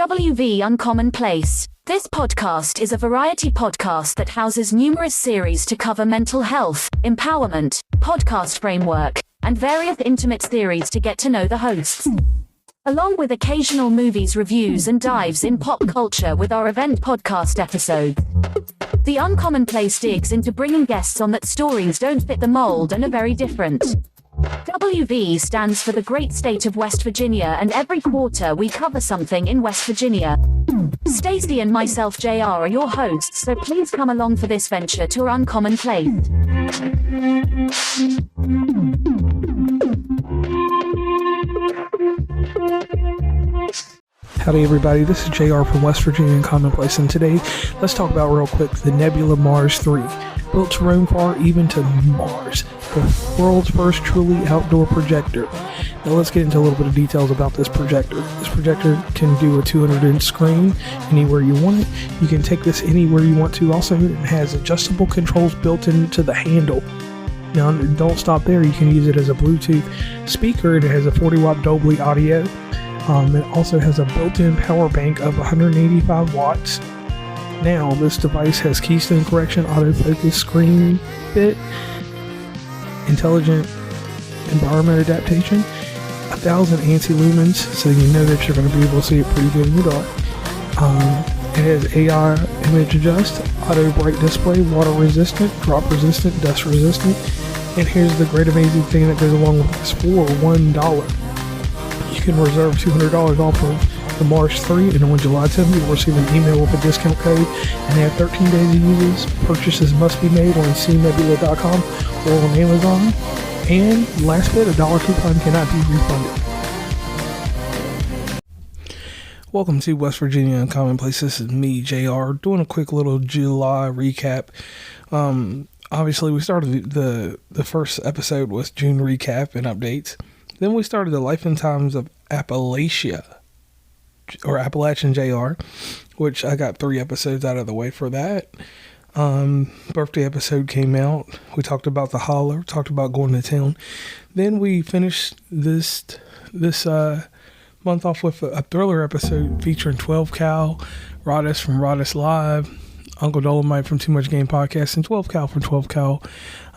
WV Uncommon Place. This podcast is a variety podcast that houses numerous series to cover mental health, empowerment, podcast framework, and various intimate theories to get to know the hosts. Along with occasional movies reviews and dives in pop culture with our event podcast episodes. The Uncommon Place digs into bringing guests on that stories don't fit the mold and are very different. WV stands for the great state of West Virginia, and every quarter we cover something in West Virginia. Stacey and myself, JR, are your hosts, so please come along for this venture to our Uncommon Place. Howdy everybody, this is JR from West Virginia Uncommon Place, and today let's talk about real quick the Nebula Mars 3. Built to roam far, even to Mars. The world's first truly outdoor projector. Now let's get into a little bit of details about this projector. This projector can do a 200-inch screen anywhere you want it. You can take this anywhere you want to. Also, it has adjustable controls built into the handle. Now, don't stop there. You can use it as a Bluetooth speaker. It has a 40-watt Dolby audio. It also has a built-in power bank of 185 watts. Now, this device has keystone correction, autofocus, screen fit, intelligent environment adaptation, 1,000 ANSI lumens, so you know that you're going to be able to see it pretty good in the dark. It has AI image adjust, auto bright display, water resistant, drop resistant, dust resistant, and here's the great amazing thing that goes along with this. For $1, you can reserve $200 off of the Mars 3, and on July 10th you'll receive an email with a discount code, and they have 13 days to use this. Purchases must be made on cnebula.com or on Amazon, and last bit, a $1 coupon cannot be refunded. Welcome to West Virginia Uncommon Place. This is me, JR, doing a quick little July recap. Obviously we started the first episode with June recap and updates. Then we started the Life and Times of Appalachia, or Appalachian JR, which I got 3 episodes out of the way for that. Birthday episode came out. We talked about the holler, talked about going to town. Then we finished this month off with a thriller episode featuring 12 Cal, Rodis from Rodis Live, Uncle Dolomite from Too Much Game Podcast, and 12 Cal from 12 Cal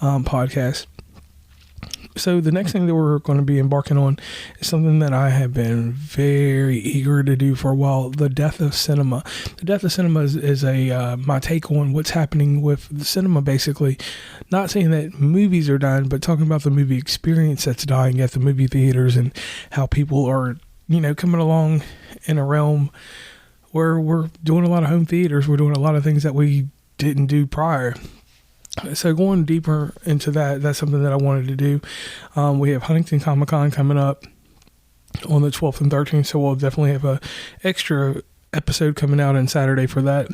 Podcast. So the next thing that we're going to be embarking on is something that I have been very eager to do for a while: the death of cinema. The death of cinema is my take on what's happening with the cinema. Basically, not saying that movies are dying, but talking about the movie experience that's dying at the movie theaters, and how people are, coming along in a realm where we're doing a lot of home theaters. We're doing a lot of things that we didn't do prior. So going deeper into that's something that I wanted to do. We have Huntington Comic-Con coming up on the 12th and 13th, so we'll definitely have a extra episode coming out on Saturday for that.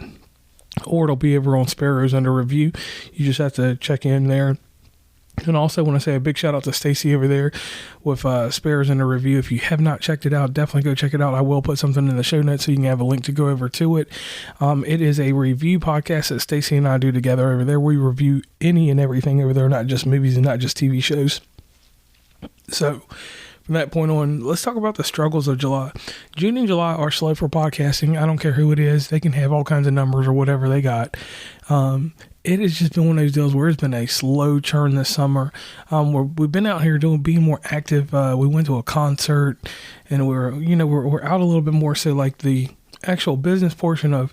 Or it'll be over on Sparrows under review. You just have to check in there. And also want to say a big shout out to Stacey over there with Sparrows in the review. If you have not checked it out, definitely go check it out. I will put something in the show notes so you can have a link to go over to it. It is a review podcast that Stacey and I do together over there. We review any and everything over there, not just movies and not just TV shows. So from that point on, let's talk about the struggles of July. June and July are slow for podcasting. I don't care who it is. They can have all kinds of numbers or whatever they got. It has just been one of those deals where it's been a slow churn this summer. We've been out here being more active. We went to a concert, and we're out a little bit more. So like the actual business portion of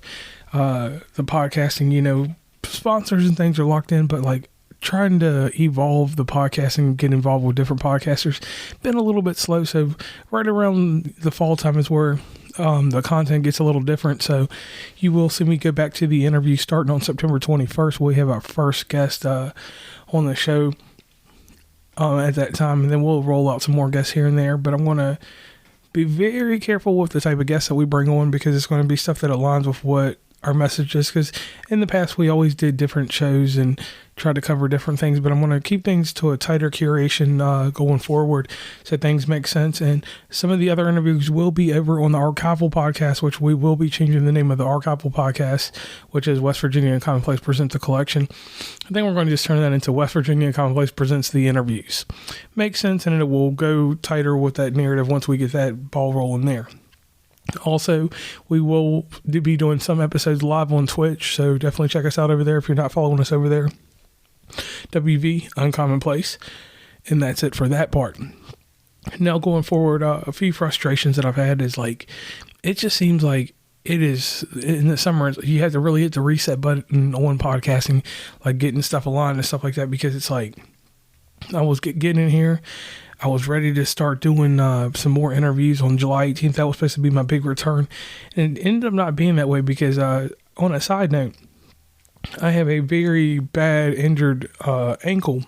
the podcasting, sponsors and things are locked in, but like trying to evolve the podcasting and get involved with different podcasters been a little bit slow. So right around the fall time is where the content gets a little different. So you will see me go back to the interview starting on September 21st. We have our first guest on the show at that time, and then we'll roll out some more guests here and there. But I'm going to be very careful with the type of guests that we bring on, because it's going to be stuff that aligns with what our message is, because in the past we always did different shows and tried to cover different things, but I'm going to keep things to a tighter curation going forward so things make sense. And some of the other interviews will be over on the Archival Podcast, which we will be changing the name of the Archival Podcast, which is West Virginia Uncommon Place Presents the Collection. I think we're going to just turn that into West Virginia Uncommon Place Presents the Interviews. Makes sense, and it will go tighter with that narrative once we get that ball rolling there. Also, we will be doing some episodes live on Twitch, so definitely check us out over there if you're not following us over there. WV Uncommon Place. And that's it for that part. Now going forward, a few frustrations that I've had is like, it just seems like it is in the summer, you have to really hit the reset button on podcasting, like getting stuff aligned and stuff like that, because it's like, I was getting in here. I was ready to start doing some more interviews on July 18th. That was supposed to be my big return. And it ended up not being that way because on a side note, I have a very bad injured ankle,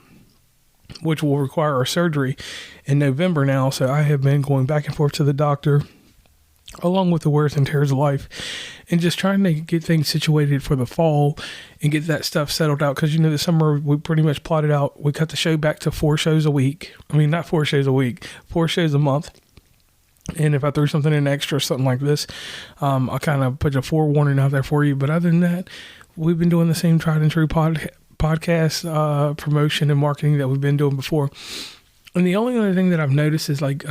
which will require a surgery in November now. So I have been going back and forth to the doctor, along with the wears and tears of life, and just trying to get things situated for the fall and get that stuff settled out. Because, this summer we pretty much plotted out, we cut the show back to 4 shows a week. I mean, not 4 shows a week, 4 shows a month. And if I threw something in extra, something like this, I'll kind of put a forewarning out there for you. But other than that, we've been doing the same tried and true podcast promotion and marketing that we've been doing before. And the only other thing that I've noticed is like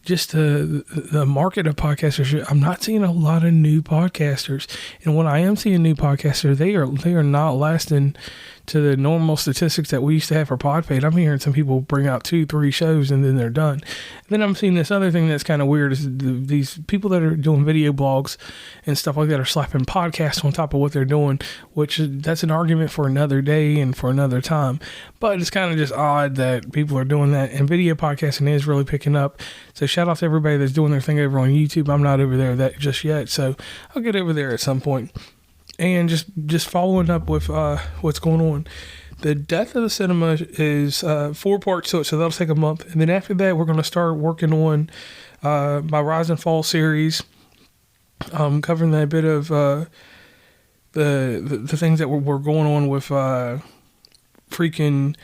just the market of podcasters. I'm not seeing a lot of new podcasters, and when I am seeing new podcasters, they are not lasting to the normal statistics that we used to have for PodFade. I'm hearing some people bring out 2-3 shows and then they're done. And then I'm seeing this other thing that's kind of weird is these people that are doing video blogs and stuff like that are slapping podcasts on top of what they're doing, which that's an argument for another day and for another time. But it's kind of just odd that people are doing that, and video podcasting is really picking up. So shout out to everybody that's doing their thing over on YouTube. I'm not over there that just yet, so I'll get over there at some point. And just following up with what's going on. The Death of the Cinema is 4 parts to it, so that'll take a month. And then after that, we're going to start working on my Rise and Fall series, covering that bit of the things that we're going on with freaking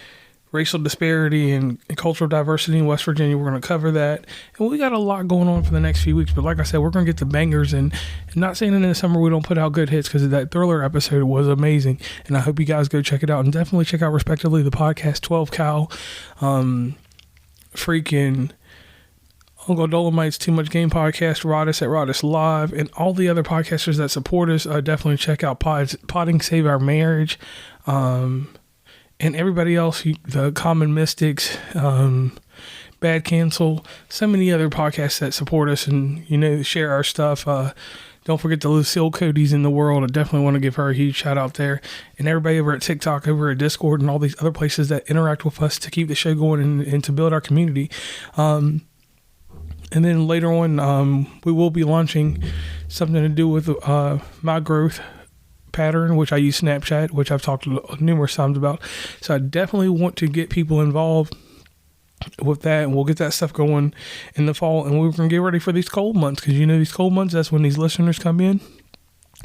racial disparity and cultural diversity in West Virginia. We're going to cover that. And we got a lot going on for the next few weeks. But like I said, we're going to get the bangers. And not saying in the summer we don't put out good hits, because that Thriller episode was amazing. And I hope you guys go check it out. And definitely check out, respectively, the podcast 12 Cal, freaking Uncle Dolomite's Too Much Game podcast, Rodis at Rodis Live, and all the other podcasters that support us. Definitely check out Podding Save Our Marriage. And everybody else, the Common Mystics, Bad Cancel, so many other podcasts that support us and, share our stuff. Don't forget the Lucille Cody's in the world. I definitely want to give her a huge shout out there. And everybody over at TikTok, over at Discord, and all these other places that interact with us to keep the show going and to build our community. And then later on, we will be launching something to do with my growth pattern, which I use Snapchat, which I've talked numerous times about. So I definitely want to get people involved with that, and we'll get that stuff going in the fall. And we're going to get ready for these cold months, because these cold months, that's when these listeners come in.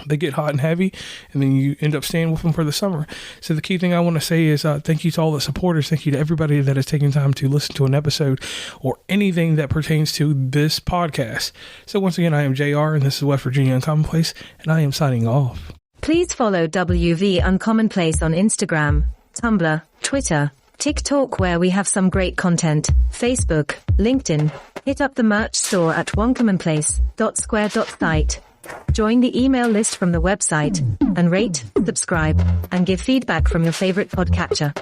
They get hot and heavy, and then you end up staying with them for the summer. So the key thing I want to say is thank you to all the supporters. Thank you to everybody that has taken time to listen to an episode or anything that pertains to this podcast. So once again, I am JR, and this is West Virginia Uncommon Place, and I am signing off. Please follow WV Uncommon Place on Instagram, Tumblr, Twitter, TikTok, where we have some great content, Facebook, LinkedIn. Hit up the merch store at oncommonplace.square.site. Join the email list from the website, and rate, subscribe, and give feedback from your favorite podcatcher.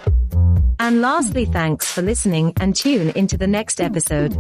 And lastly, thanks for listening, and tune into the next episode.